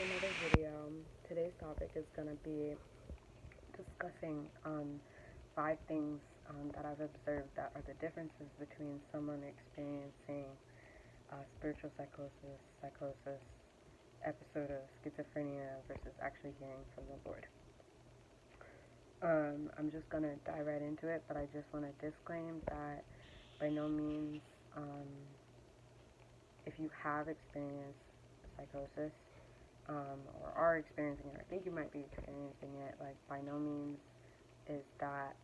to another video. Today's topic is going to be discussing 5 things that I've observed that are the differences between someone experiencing spiritual psychosis, episode of schizophrenia versus actually hearing from the Lord. I'm just going to dive right into it, but I just want to disclaim that by no means, if you have experienced psychosis, or are experiencing it, or think you might be experiencing it, like, by no means is that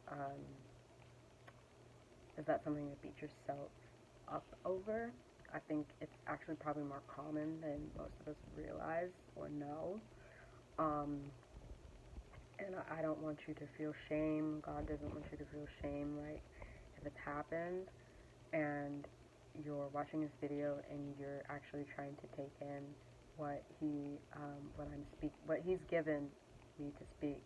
something to beat yourself up over. I think it's actually probably more common than most of us realize or know. And I don't want you to feel shame. God doesn't want you to feel shame, like, if it's happened and you're watching this video and you're actually trying to take in what he's given me to speak,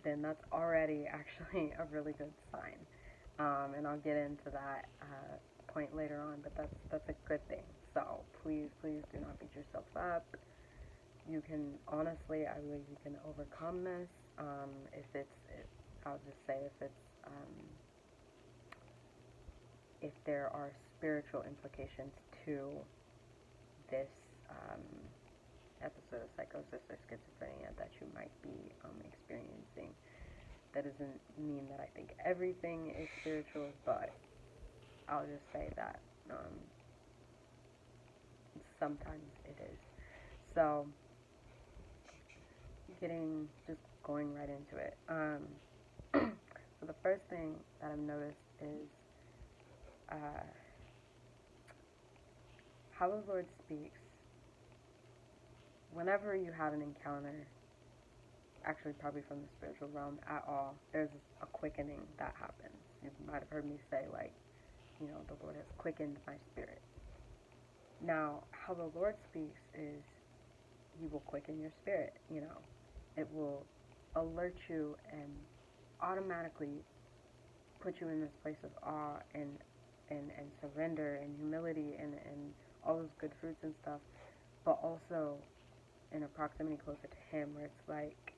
then that's already actually a really good sign. And I'll get into that point later on, but that's a good thing. So please do not beat yourself up. You can, honestly, I believe you can overcome this. I'll just say if there are spiritual implications to this episode of psychosis or schizophrenia that you might be experiencing. That doesn't mean that I think everything is spiritual, but I'll just say that sometimes it is. So, just going right into it. So the first thing that I've noticed is how the Lord speaks. Whenever you have an encounter, actually probably from the spiritual realm at all, there's a quickening that happens. You might have heard me say, like, the Lord has quickened my spirit. Now, how the Lord speaks is He will quicken your spirit. It will alert you and automatically put you in this place of awe and surrender and humility and all those good fruits and stuff, but also in a proximity closer to Him, where it's like,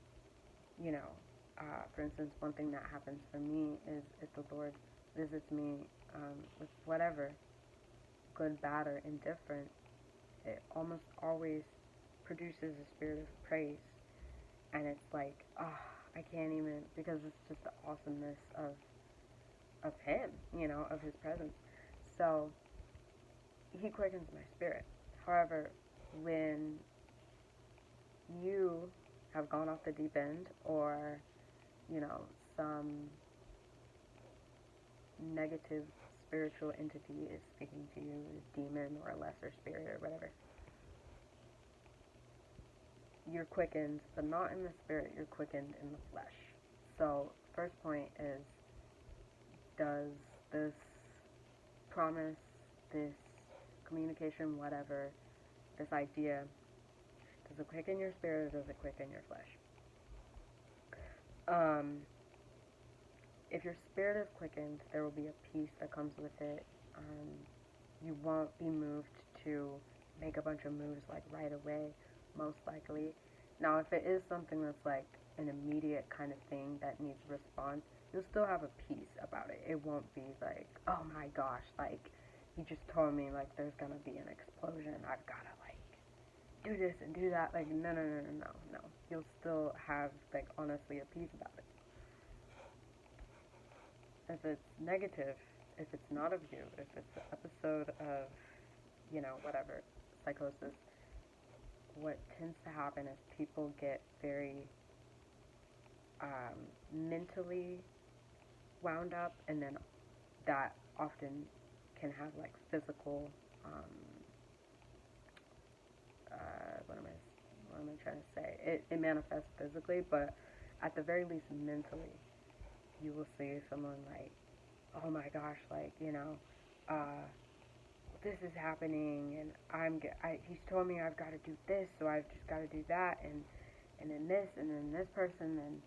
for instance, one thing that happens for me is if the Lord visits me with whatever, good, bad, or indifferent, it almost always produces a spirit of praise. And it's like, I can't even, because it's just the awesomeness of Him, of His presence. So He quickens my spirit. However, when you have gone off the deep end, or some negative spiritual entity is speaking to you, a demon or a lesser spirit or whatever, you're quickened, but not in the spirit, you're quickened in the flesh. So, first point is, does this promise, this communication, whatever, this idea, does it quicken your spirit or does it quicken your flesh? If your spirit is quickened, there will be a peace that comes with it. You won't be moved to make a bunch of moves like right away, most likely. Now, if it is something that's like an immediate kind of thing that needs response, you'll still have a peace about it. It won't be like, oh my gosh, like, He just told me, like, there's gonna be an explosion, I've gotta, like, do this and do that. Like, no. You'll still have, like, honestly, a peace about it. If it's negative, if it's not of you, if it's an episode of, whatever, psychosis, what tends to happen is people get very mentally wound up, and then that often can have, like, physical, what am I trying to say? It manifests physically, but at the very least mentally, you will see someone like, oh my gosh, like, this is happening, and he's told me I've got to do this, so I've just got to do that, and then this, and then this person, and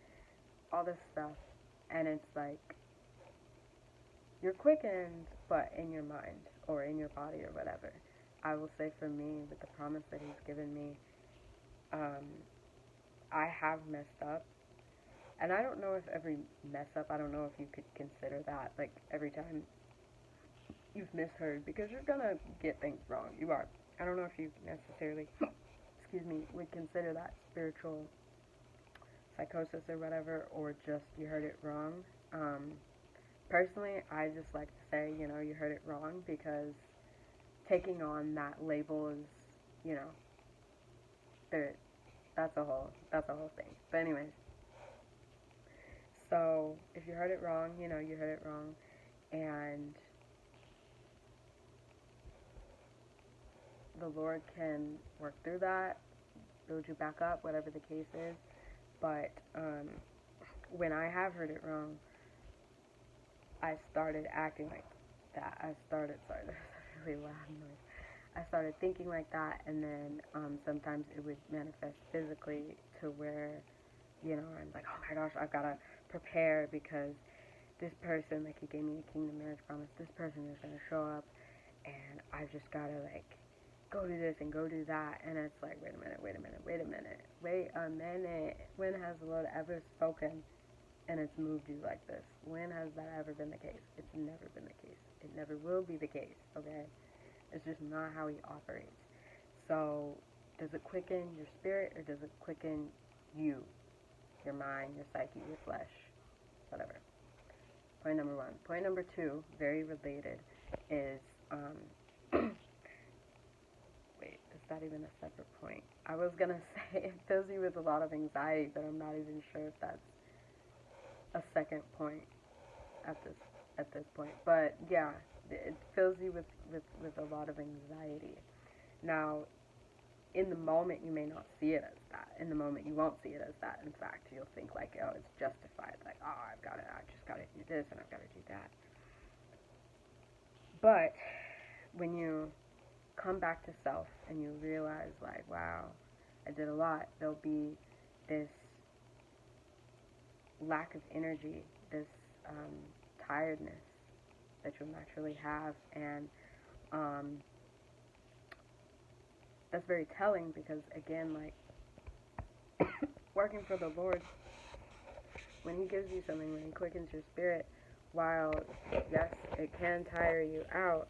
all this stuff, and it's like, you're quickened, but in your mind, or in your body, or whatever, I will say for me, with the promise that He's given me, um, I have messed up. And I don't know if every mess up, I don't know if you could consider that, like, every time you've misheard, because you're gonna get things wrong. You are. I don't know if you necessarily, excuse me, would consider that spiritual psychosis or whatever, or just you heard it wrong. Um, Personally, I just like to say, you heard it wrong, because taking on that label is, you know, there. That's a whole thing. But anyways, so if you heard it wrong, you heard it wrong, and the Lord can work through that, build you back up, whatever the case is. But when I have heard it wrong, I started acting like that. Sorry, there's a really loud noise. I started thinking like that, and then sometimes it would manifest physically to where, I'm like, oh my gosh, I've got to prepare, because this person, like, He gave me a kingdom marriage promise, this person is going to show up, and I've just got to, like, go do this and go do that. And it's like, wait a minute. When has the Lord ever spoken and it's moved you like this? When has that ever been the case? It's never been the case. It never will be the case, okay? It's just not how He operates. So, does it quicken your spirit, or does it quicken you, your mind, your psyche, your flesh, whatever? Point number one. Point number two, very related, is, wait, is that even a separate point? I was going to say it fills you with a lot of anxiety, but I'm not even sure if that's a second point at this point. But yeah, it fills you with a lot of anxiety. Now, in the moment, you may not see it as that. In the moment, you won't see it as that. In fact, you'll think like, oh, it's justified. Like, oh, I just got to do this and I've got to do that. But when you come back to self and you realize, like, wow, I did a lot, there'll be this lack of energy, this tiredness that you'll naturally have, and that's very telling, because again, like, working for the Lord, when He gives you something, when He quickens your spirit, while yes, it can tire you out,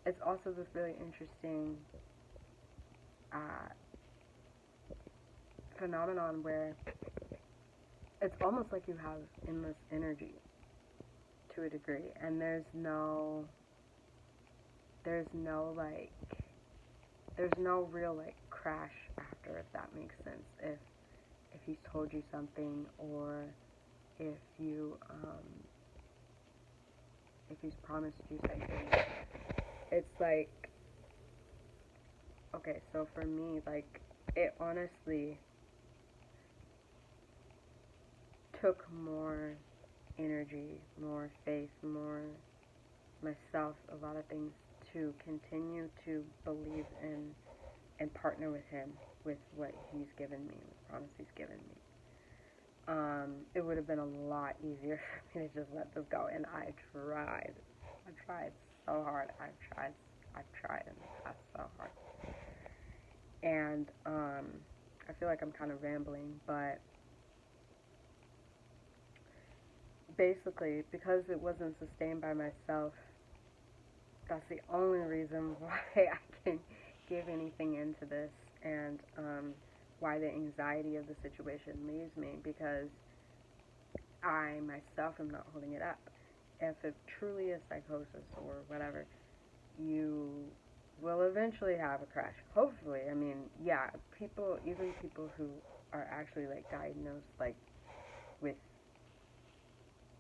it's also this really interesting phenomenon where it's almost like you have endless energy to a degree, and there's no real, like, crash after, if that makes sense. If He's told you something, or if He's promised you something, it's like, okay, so for me, like, it honestly took more energy, more faith, more myself, a lot of things, to continue to believe in and partner with Him, with what He's given me, the promise He's given me. It would have been a lot easier for me to just let this go, and I tried so hard. I've tried in the past so hard. And I feel like I'm kind of rambling, but basically, because it wasn't sustained by myself, that's the only reason why I can give anything into this, and why the anxiety of the situation leaves me, because I myself am not holding it up. If it truly is psychosis or whatever, you will eventually have a crash. Hopefully. I mean, yeah, even people who are actually, like, diagnosed, like, with,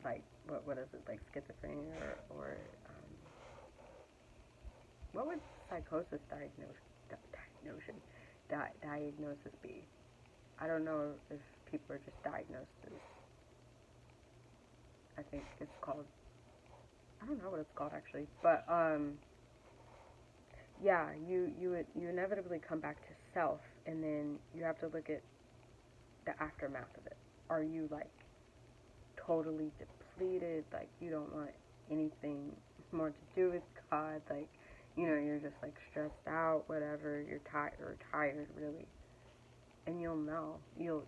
like, what is it, like, schizophrenia, or what would psychosis diagnosis be? I don't know if people are just diagnosed as, I think it's called, I don't know what it's called actually, but yeah, you inevitably come back to self, and then you have to look at the aftermath of it. Are you, like, totally depleted, like, you don't want anything more to do with God, like, you're just like stressed out, whatever, you're tired or tired really. And you'll know. You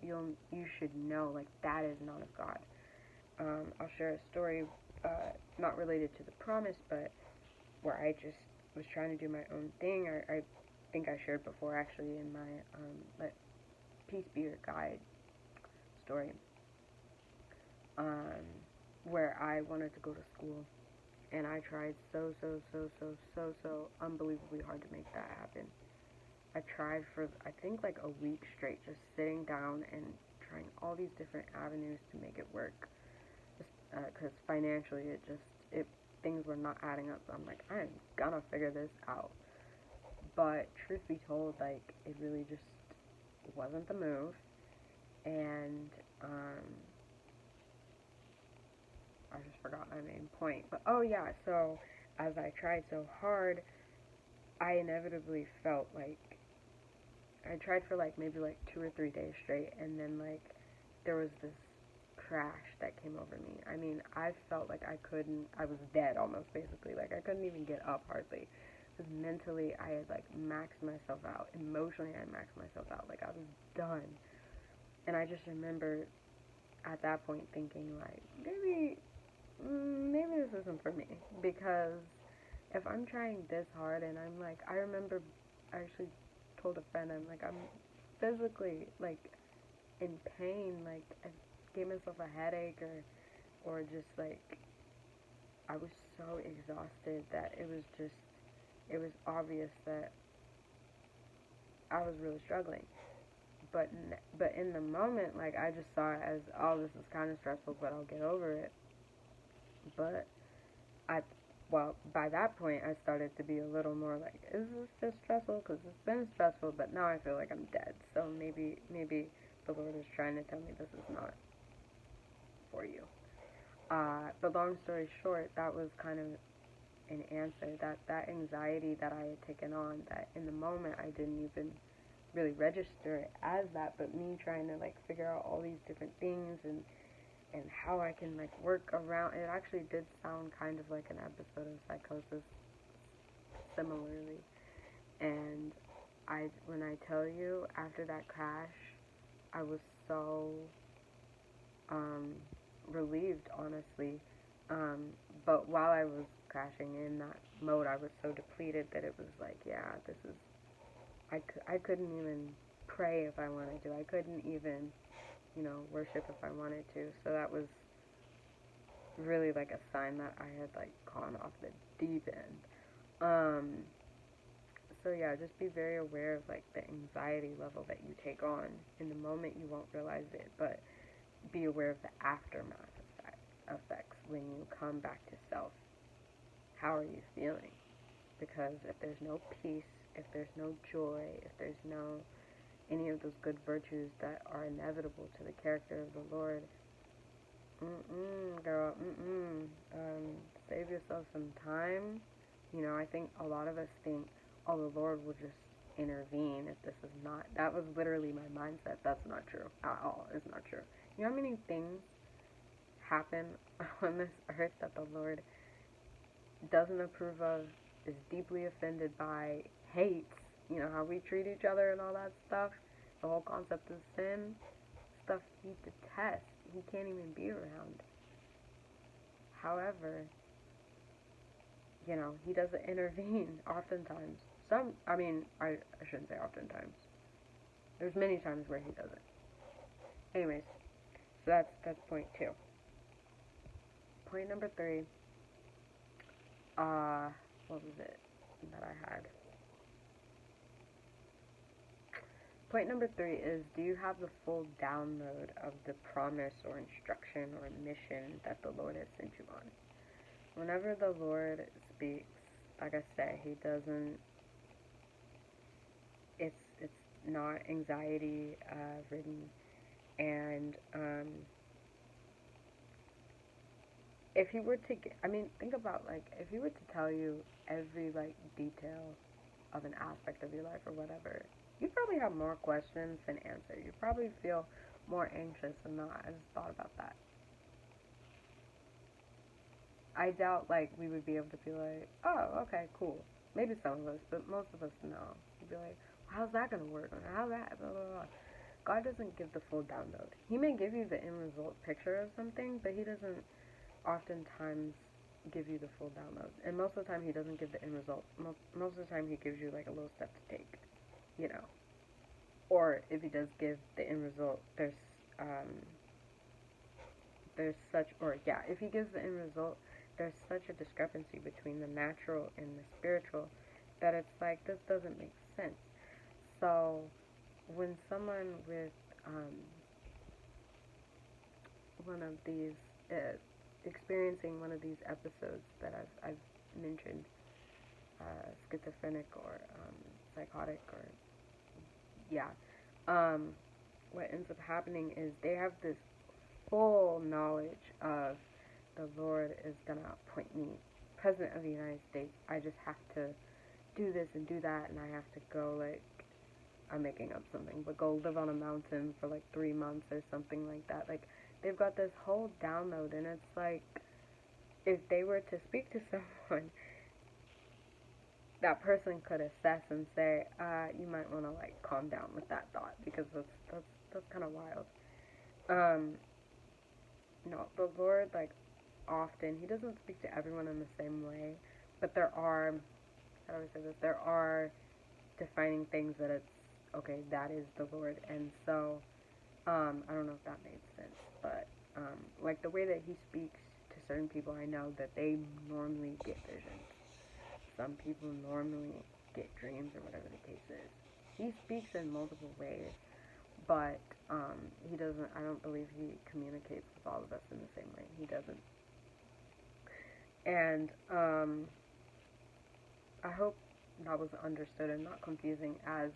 should know like that is not of God. I'll share a story, not related to the promise, but where I just was trying to do my own thing. I think I shared before actually in my Let Peace Be Your Guide story, um, where I wanted to go to school, and I tried so unbelievably hard to make that happen. I tried for I think like a week straight, just sitting down and trying all these different avenues to make it work, because financially it things were not adding up. So I'm like, I'm gonna figure this out. But truth be told, like it really just wasn't the move, and I just forgot my main point. But oh yeah, so as I tried so hard, I inevitably felt like I tried for like maybe like 2 or 3 days straight, and then like there was this crash that came over me. I mean, I felt like I was dead almost basically. Like I couldn't even get up hardly. Because mentally I had like maxed myself out. Emotionally I had maxed myself out. Like I was done. And I just remember at that point thinking like, maybe this isn't for me. Because if I'm trying this hard and I'm like, I remember I actually told a friend, I'm like, I'm physically like in pain, like I gave myself a headache or just like I was so exhausted that it was obvious that I was really struggling. But in the moment, like I just saw it as, oh, this is kind of stressful, but I'll get over it. But I well, by that point, I started to be a little more like, is this just stressful? Because it's been stressful, but now I feel like I'm dead. So maybe the Lord is trying to tell me this is not for you. But long story short, that was kind of an answer. That anxiety that I had taken on, that in the moment I didn't even really register it as that, but me trying to like figure out all these different things and how I can like work around it. Actually did sound kind of like an episode of Psychosis similarly. And when I tell you, after that crash, I was so relieved, honestly. But while I was crashing in that mode, I was so depleted that it was like, yeah, this is. I couldn't even pray if I wanted to. I couldn't even, worship if I wanted to. So that was really like a sign that I had like gone off the deep end. So yeah, just be very aware of like the anxiety level that you take on. In the moment, you won't realize it, but be aware of the aftermath effects when you come back to self. How are you feeling? Because if there's no peace, if there's no joy, if there's no any of those good virtues that are inevitable to the character of the Lord, girl, save yourself some time. I think a lot of us think, oh, the Lord will just intervene if this is not. That was literally my mindset. That's not true at all. It's not true. You know how many things happen on this earth that the Lord doesn't approve of, is deeply offended by, hates? How we treat each other and all that stuff. The whole concept of sin, stuff he detests. He can't even be around. However, he doesn't intervene oftentimes. I shouldn't say oftentimes. There's many times where he doesn't. Anyways, so that's point 2. Point number 3, what was it that I had? Point number 3 is, do you have the full download of the promise or instruction or mission that the Lord has sent you on? Whenever the Lord speaks, like I say, he doesn't, it's not anxiety ridden. And if he were to think about, like, if he were to tell you every like detail of an aspect of your life or whatever, you'd probably have more questions than answers. You'd probably feel more anxious than not. I just thought about that. I doubt like we would be able to be like, oh, okay, cool. Maybe some of us, but most of us know. You'd be like, how's that going to work? Or how's that? Blah, blah, blah. God doesn't give the full download. He may give you the end result picture of something, but he doesn't oftentimes give you the full download. And most of the time, he doesn't give the end result. Most of the time, he gives you like a little step to take, you know. Or if he does give the end result, um, if he gives the end result, there's such a discrepancy between the natural and the spiritual that it's like, this doesn't make sense. So when someone with one of these experiencing one of these episodes that I've mentioned, schizophrenic or psychotic, or yeah, what ends up happening is they have this full knowledge of, the Lord is gonna appoint me President of the United States. I just have to do this and do that, and I have to go, like, I'm making up something, but go live on a mountain for like 3 months or something like that. Like, they've got this whole download, and it's like, if they were to speak to someone, that person could assess and say, you might want to, like, calm down with that thought, because that's kind of wild. No, the Lord, like, often, he doesn't speak to everyone in the same way, but there are, how do I say this, there are defining things that it's, okay, that is the Lord. And so, I don't know if that made sense, but, like, the way that he speaks to certain people, I know that they normally get visions. Some people normally get dreams, or whatever the case is. He speaks in multiple ways, but, he doesn't, I don't believe he communicates with all of us in the same way. He doesn't. And, I hope that was understood and not confusing as,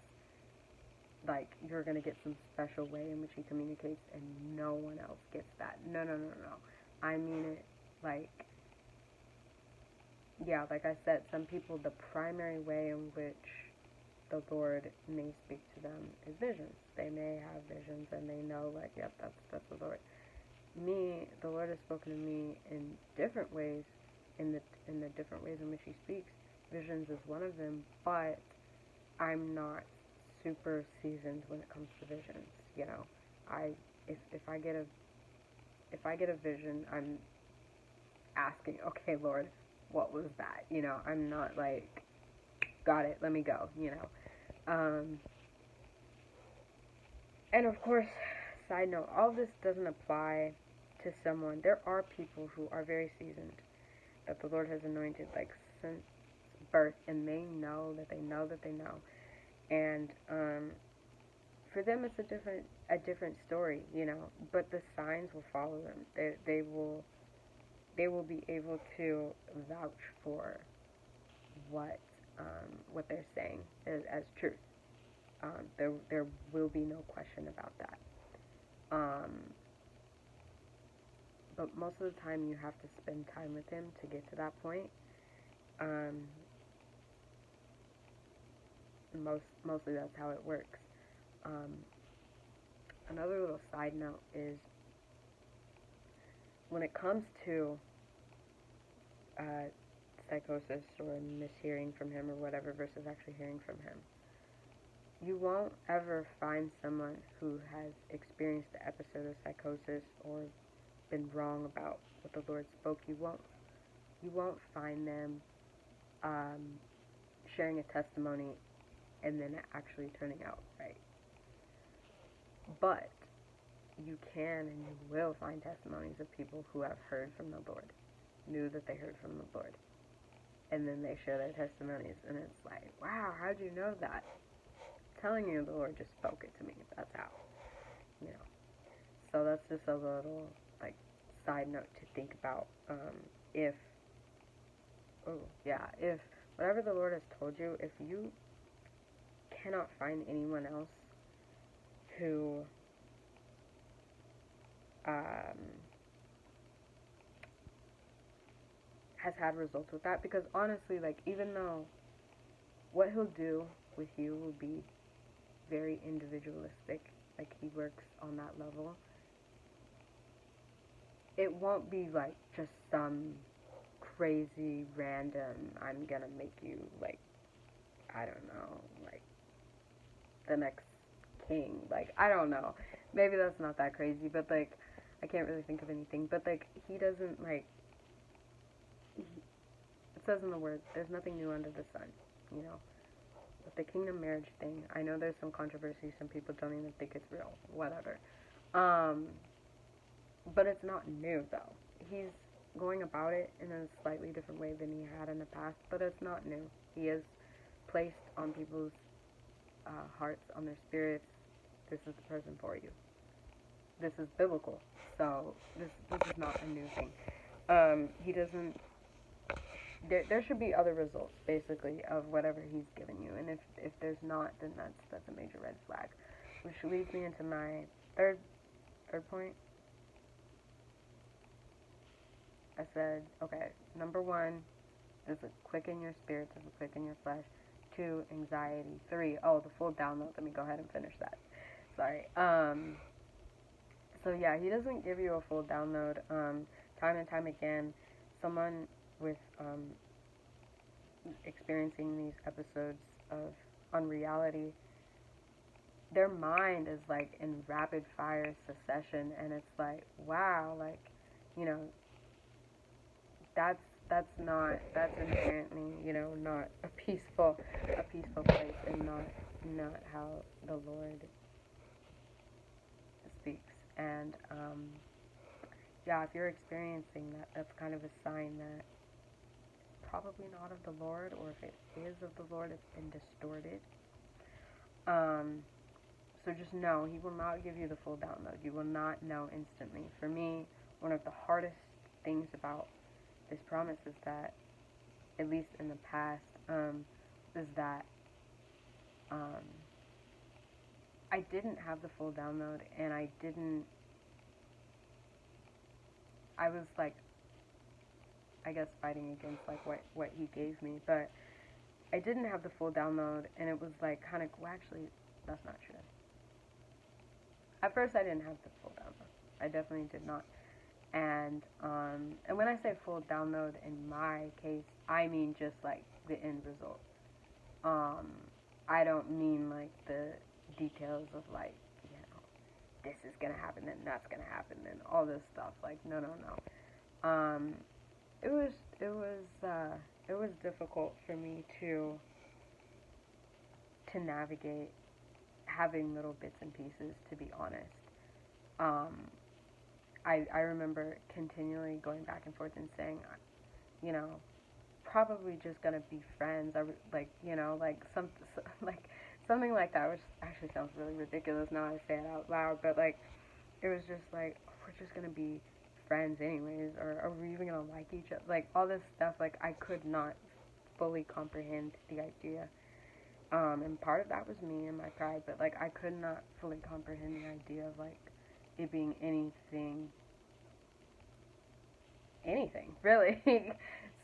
like, you're going to get some special way in which he communicates and no one else gets that. No, no, no, no. I mean it, like, yeah, like I said, some people, the primary way in which the Lord may speak to them is visions. They may have visions and they know, like, yep, that's the Lord. Me, the Lord has spoken to me in different ways, in the different ways in which he speaks. Visions is one of them, but I'm not super seasoned when it comes to visions. You know, if I get a vision, I'm asking, okay, Lord, what was that? You know, I'm not like, got it, let me go. You know, and of course, side note, all this doesn't apply to someone. There are people who are very seasoned, that the Lord has anointed, like, since birth, and they know that they know that they know. And for them, it's a different story, you know. But the signs will follow them. They will be able to vouch for what they're saying as truth. There will be no question about that. But most of the time, you have to spend time with him to get to that point. Mostly that's how it works. Another little side note is, when it comes to psychosis or mishearing from him or whatever versus actually hearing from him, you won't ever find someone who has experienced the episode of psychosis or been wrong about what the Lord spoke. You won't find them sharing a testimony and then it actually turning out right. But you can and you will find testimonies of people who have heard from the Lord, knew that they heard from the Lord, and then they share their testimonies, and it's like, wow, how'd you know that? I'm telling you, the Lord just spoke it to me. That's how, you know. So that's just a little, like, side note to think about. If whatever the Lord has told you, if you cannot find anyone else who has had results with that, because honestly, like, even though what he'll do with you will be very individualistic, like, he works on that level, it won't be like just some crazy random, I'm gonna make you, like, I don't know, like the next king. Like, I don't know. Maybe that's not that crazy, but like I can't really think of anything. But like he doesn't like it says in the word, there's nothing new under the sun, you know. With the kingdom marriage thing, I know there's some controversy, some people don't even think it's real, whatever. Um but it's not new though. He's going about it in a slightly different way than he had in the past, but it's not new. He is placed on people's hearts, on their spirits. This is the person for you. This is biblical, so this is not a new thing. He doesn't. There should be other results, basically, of whatever he's given you, and if there's not, then that's a major red flag, which leads me into my third point. I said, okay, number one, there's a click in your spirit, there's a click in your flesh. 2, anxiety. 3, the full download. Let me go ahead and finish that. Sorry. So yeah, he doesn't give you a full download. Time and time again, someone with experiencing these episodes of unreality, their mind is like in rapid fire succession, and it's like, wow, like, you know, that's inherently, you know, not a peaceful place, and not how the Lord speaks. And yeah, if you're experiencing that, that's kind of a sign that it's probably not of the Lord, or if it is of the Lord, it's been distorted. So just know, he will not give you the full download. You will not know instantly. For me, one of the hardest things about this promise is that, at least in the past, is that I didn't have the full download, and I was like, I guess, fighting against like what he gave me, but I didn't have the full download, and it was like kind of, well, actually, that's not true. At first, I didn't have the full download. I definitely did not. And when I say full download in my case, I mean just like the end result. I don't mean like the details of like, you know, this is gonna happen, then that's gonna happen, then all this stuff. Like, no. It was difficult for me to navigate having little bits and pieces, to be honest. I remember continually going back and forth and saying, you know, probably just gonna be friends. Like, you know, like like something like that, which actually sounds really ridiculous now I say it out loud. But like, it was just like, we're just gonna be friends anyways, or are we even gonna like each other? Like all this stuff. Like I could not fully comprehend the idea. And part of that was me and my pride, but like I could not fully comprehend the idea of like it being anything really.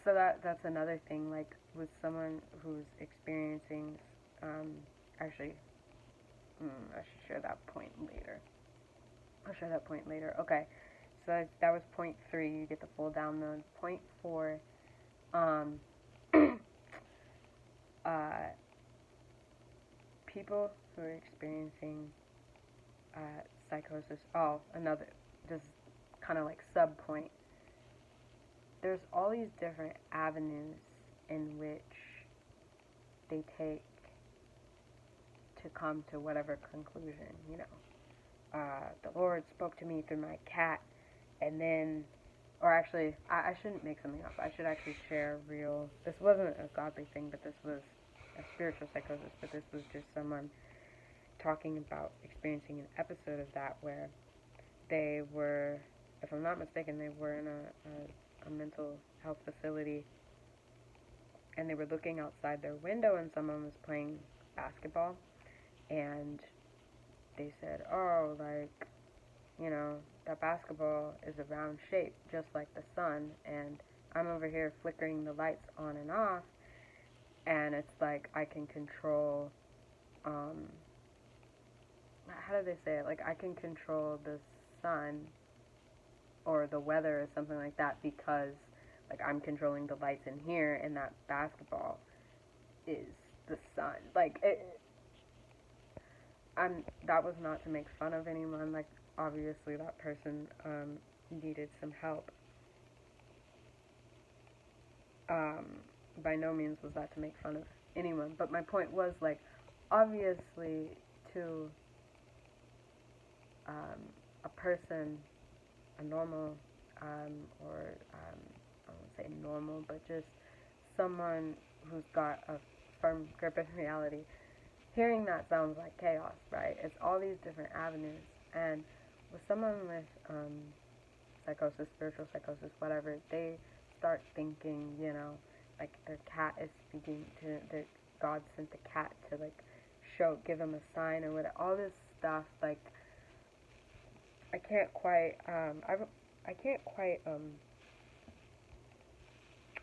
So that's another thing, like with someone who's experiencing actually I should share that point later. I'll share that point later. Okay, so that was point 3, you get the full download. Point 4, um people who are experiencing psychosis. Another, just kind of like sub point. There's all these different avenues in which they take to come to whatever conclusion, you know. The Lord spoke to me through my cat, and then, or actually, I shouldn't make something up. I should actually share real, this wasn't a godly thing, but this was a spiritual psychosis, but this was just someone talking about experiencing an episode of that where they were, if I'm not mistaken, they were in a mental health facility, and they were looking outside their window, and someone was playing basketball, and they said, oh, like, you know, that basketball is a round shape, just like the sun, and I'm over here flickering the lights on and off, and it's like I can control, how do they say it? Like, I can control the sun or the weather or something like that, because, like, I'm controlling the lights in here, and that basketball is the sun. That was not to make fun of anyone. Like, obviously that person needed some help. Um, by no means was that to make fun of anyone. But my point was, like, obviously to a person, a normal, or I won't say normal, but just someone who's got a firm grip of reality, hearing that sounds like chaos, right? It's all these different avenues. And with someone with psychosis, spiritual psychosis, whatever, they start thinking, like their cat is speaking to their God sent the cat to like give them a sign or whatever. All this stuff, like I can't quite, I can't quite,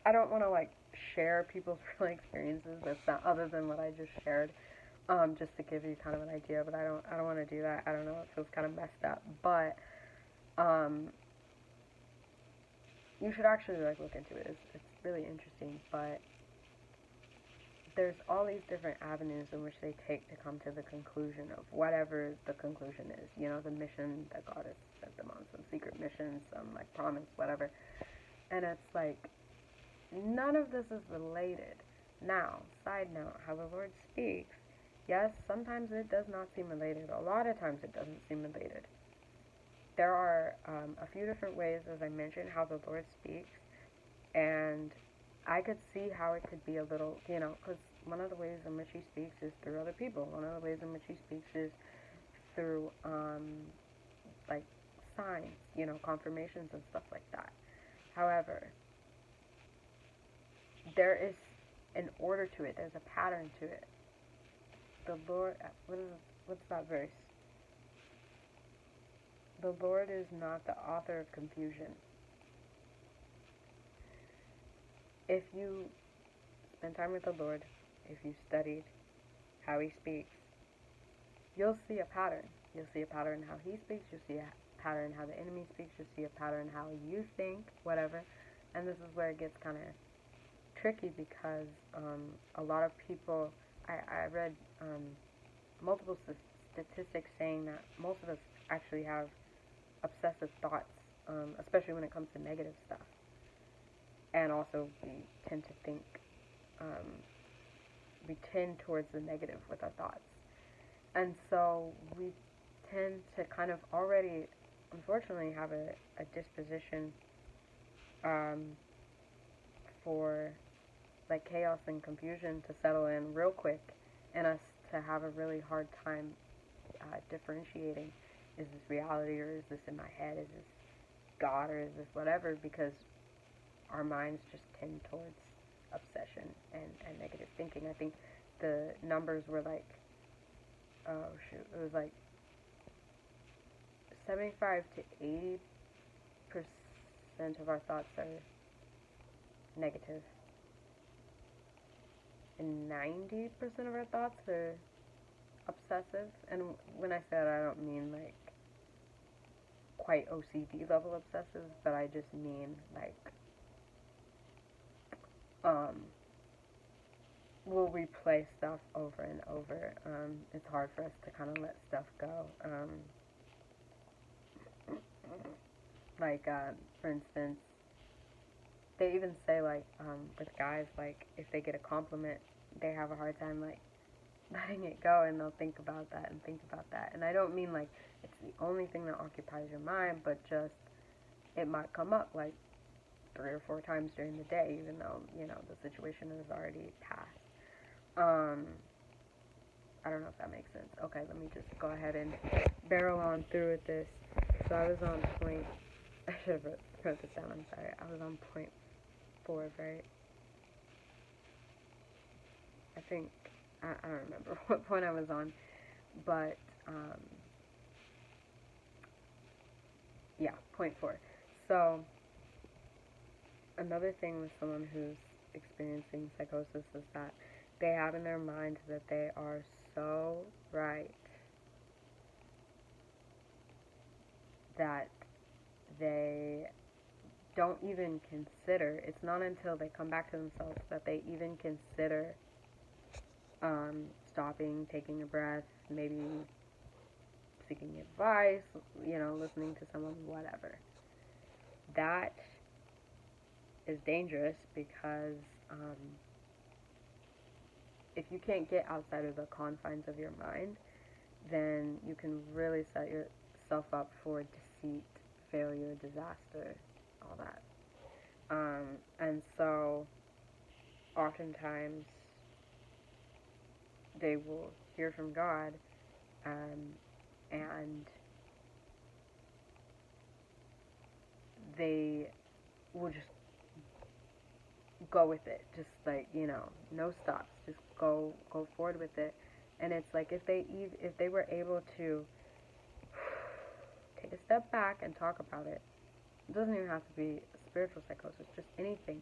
I don't want to like share people's real experiences that's not other than what I just shared, just to give you kind of an idea. But I don't want to do that. I don't know. It feels kind of messed up. But you should actually like look into it. It's really interesting. But there's all these different avenues in which they take to come to the conclusion of whatever the conclusion is. The mission that God has sent them on, some secret mission, some like promise, whatever. And it's like none of this is related. Now, side note, how the Lord speaks. Yes, sometimes it does not seem related. A lot of times it doesn't seem related. There are a few different ways, as I mentioned, how the Lord speaks. And I could see how it could be a little, because one of the ways in which he speaks is through other people. One of the ways in which he speaks is through, like, signs, confirmations and stuff like that. However, there is an order to it. There's a pattern to it. The Lord, what's that verse? The Lord is not the author of confusion. If you spend time with the Lord, if you studied how he speaks, you'll see a pattern. You'll see a pattern how he speaks. You'll see a pattern how the enemy speaks. You'll see a pattern how you think, whatever. And this is where it gets kind of tricky because a lot of people, I read multiple statistics saying that most of us actually have obsessive thoughts, especially when it comes to negative stuff. And also we tend to think, we tend towards the negative with our thoughts. And so we tend to kind of already, unfortunately, have a disposition for like chaos and confusion to settle in real quick, and us to have a really hard time differentiating, is this reality or is this in my head, is this God or is this whatever, because our minds just tend towards obsession and negative thinking. I think the numbers were like, it was like 75 to 80% of our thoughts are negative, and 90% of our thoughts are obsessive. And when I say that, I don't mean like quite OCD level obsessive, but I just mean like we'll replay stuff over and over. It's hard for us to kind of let stuff go. For instance, they even say, like, with guys, like, if they get a compliment, they have a hard time, like, letting it go, and they'll think about that and think about that. And I don't mean, like, it's the only thing that occupies your mind, but just, it might come up, like, 3 or 4 times during the day, even though, the situation is already past. I don't know if that makes sense. Okay, let me just go ahead and barrel on through with this. So I was on point, I should have wrote this down, I'm sorry. I was on point 4, right? I think, I don't remember what point I was on, but, yeah, point 4. So, another thing with someone who's experiencing psychosis is that they have in their mind that they are so right that they don't even consider, it's not until they come back to themselves that they even consider stopping, taking a breath, maybe seeking advice, listening to someone, whatever. That is dangerous because if you can't get outside of the confines of your mind, then you can really set yourself up for deceit, failure, disaster, all that. And so oftentimes they will hear from God, and they will just go with it, just like, no stops, just go forward with it. And it's like if they were able to take a step back and talk about it, it doesn't even have to be spiritual psychosis, just anything,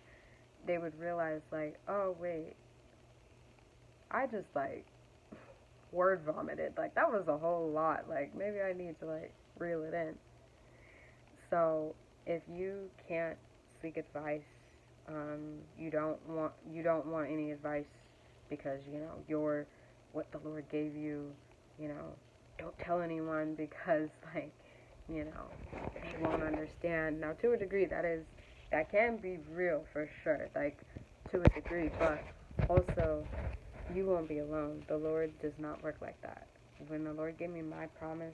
they would realize, like, oh wait, I just, like, word vomited, like, that was a whole lot, like, maybe I need to, like, reel it in. So if you can't seek advice, you don't want any advice because you're what the Lord gave you. Don't tell anyone because, like, they won't understand. Now, to a degree, that can be real for sure, like, to a degree, but also you won't be alone. The Lord does not work like that. When the Lord gave me my promise,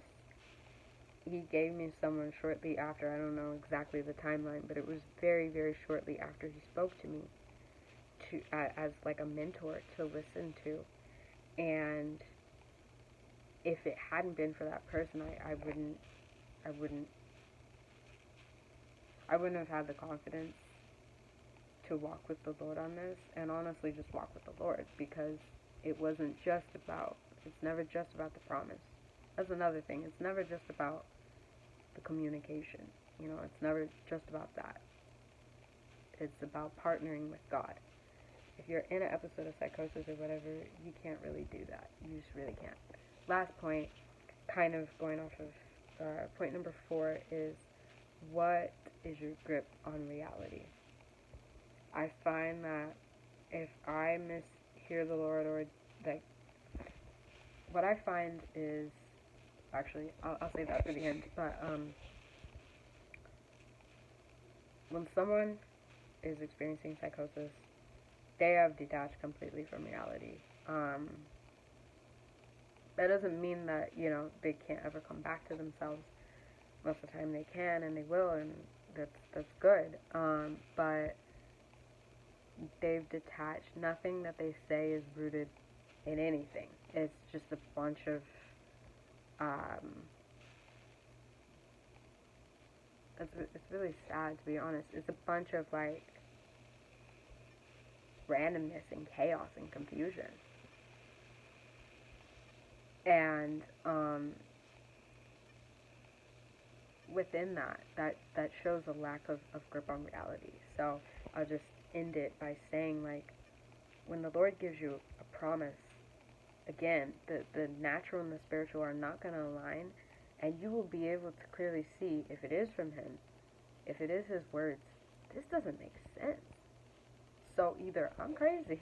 He gave me someone shortly after. I don't know exactly the timeline, but it was very, very shortly after He spoke to me, as like a mentor to listen to. And if it hadn't been for that person, I wouldn't have had the confidence to walk with the Lord on this, and honestly just walk with the Lord, because it's never just about the promise. That's another thing. It's never just about the communication. It's never just about that. It's about partnering with God. If you're in an episode of psychosis or whatever, you can't really do that. You just really can't. Last point, kind of going off of point number 4, is what is your grip on reality? I find that if I mishear the Lord, or like, what I find is, actually, I'll save that for the end, but when someone is experiencing psychosis, they have detached completely from reality. That doesn't mean that, they can't ever come back to themselves. Most of the time they can, and they will, and that's good. But they've detached. Nothing that they say is rooted in anything. It's just a bunch of, it's really sad, to be honest. It's a bunch of, like, randomness and chaos and confusion. And within that shows a lack of grip on reality. So I'll just end it by saying, like, when the Lord gives you a promise, again, the natural and the spiritual are not going to align, and you will be able to clearly see if it is from Him, if it is His words. This doesn't make sense. So either I'm crazy,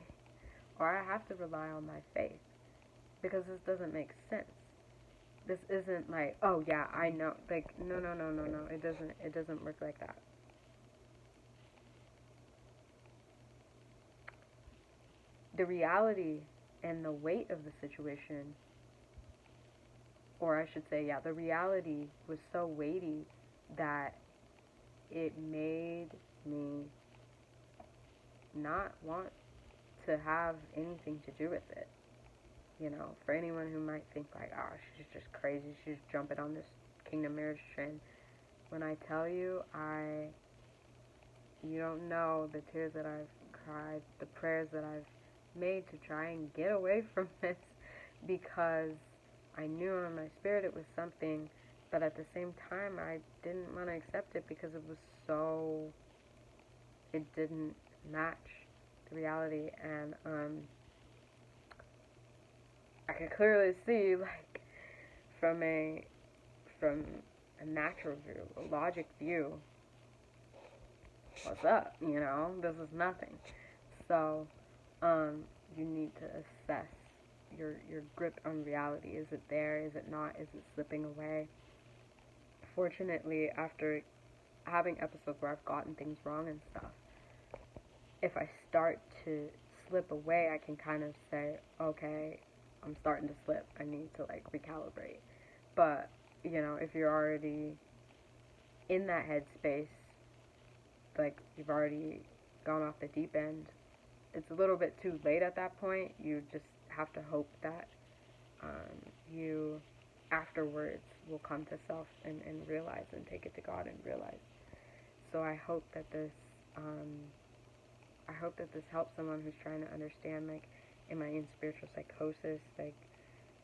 or I have to rely on my faith, because this doesn't make sense. This isn't like, oh yeah, I know. Like, no. It doesn't work like that. The reality and the weight of the situation, or I should say, yeah, the reality was so weighty that it made me not want to have anything to do with it. For anyone who might think, like, oh, she's just crazy, she's jumping on this kingdom marriage trend. When I tell you, you don't know the tears that I've cried, the prayers that I've made to try and get away from this, because I knew in my spirit it was something, but at the same time I didn't want to accept it because it didn't match the reality. And I could clearly see, like, from a natural view, a logic view, what's up, this is nothing. So you need to assess your grip on reality. Is it there? Is it not? Is it slipping away? Fortunately, after having episodes where I've gotten things wrong and stuff, if I start to slip away, I can kind of say, okay, I'm starting to slip. I need to like recalibrate. But, you know, if you're already in that headspace, like you've already gone off the deep end, it's a little bit too late at that point. You just have to hope that you afterwards will come to self and realize and take it to God and realize. So I hope that this helps someone who's trying to understand, like, am I in spiritual psychosis, like,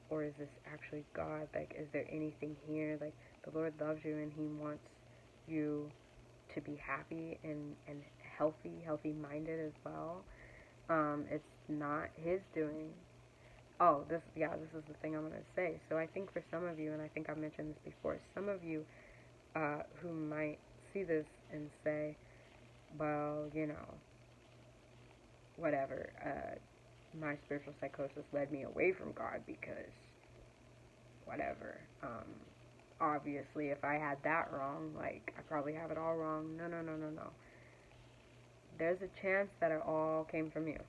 or is this actually God? Like, is there anything here? Like, the Lord loves you and He wants you to be happy and healthy-minded as well. It's not His doing. Oh, this is the thing I'm going to say. So I think for some of you, and I think I've mentioned this before, some of you who might see this and say, well, you know, whatever, my spiritual psychosis led me away from God because whatever. Obviously, if I had that wrong, like, I probably have it all wrong. No. There's a chance that it all came from you.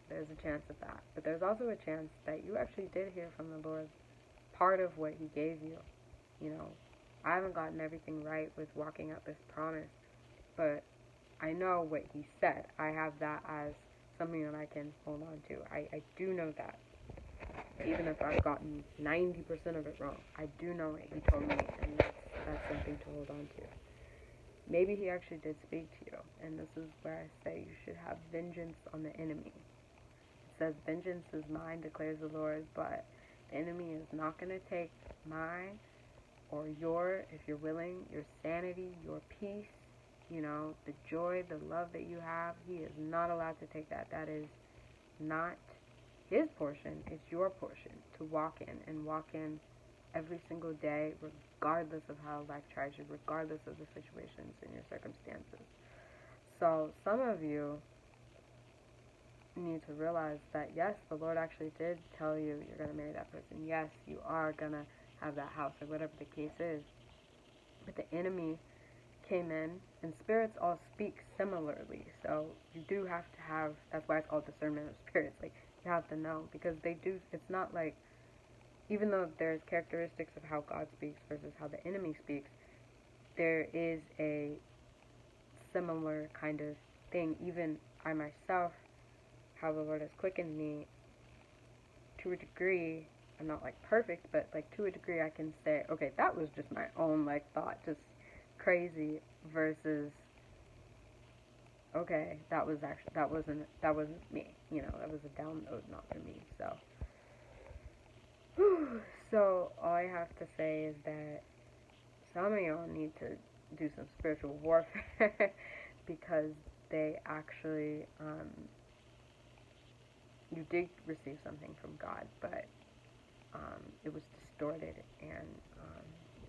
There's a chance of that. But there's also a chance that you actually did hear from the Lord part of what He gave you. You know, I haven't gotten everything right with walking out this promise, but I know what He said. I have that as something that I can hold on to. I do know that. Even if I've gotten 90% of it wrong, I do know what He told me, and that's something to hold on to. Maybe He actually did speak to you, and this is where I say you should have vengeance on the enemy. It says, vengeance is mine, declares the Lord, but the enemy is not going to take my or your, if you're willing, your sanity, your peace, you know, the joy, the love that you have. He is not allowed to take that. That is not His portion. It's your portion to walk in and walk in every single day, regardless of how life tries you, regardless of the situations and your circumstances. So some of you need to realize that, yes, the Lord actually did tell you you're going to marry that person. Yes, you are going to have that house, or whatever the case is. But the enemy came in, and spirits all speak similarly. So you do have to have, that's why it's called discernment of spirits. Like, you have to know, because they do, it's not like, even though there's characteristics of how God speaks versus how the enemy speaks, there is a similar kind of thing. Even I myself, how the Lord has quickened me, to a degree, I'm not like perfect, but like to a degree I can say, okay, that was just my own like thought, just crazy, versus, okay, that wasn't me, you know, that was a download, not for me. So all I have to say is that some of y'all need to do some spiritual warfare because they actually, you did receive something from God, but it was distorted and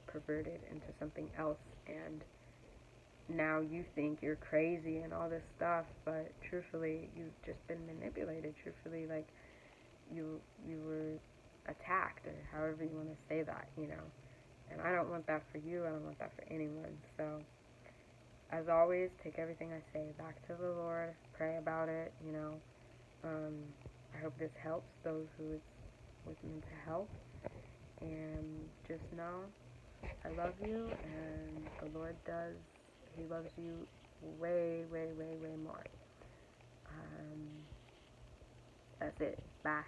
perverted into something else, and now you think you're crazy and all this stuff, but truthfully, you've just been manipulated. Truthfully, like, you were attacked, or however you want to say that, you know. And I don't want that for you. I don't want that for anyone. So, as always, take everything I say back to the Lord. Pray about it, you know. I hope this helps those who it's was meant to help. And just know, I love you, and the Lord does. He loves you way, way, way, way more. That's it. Bye.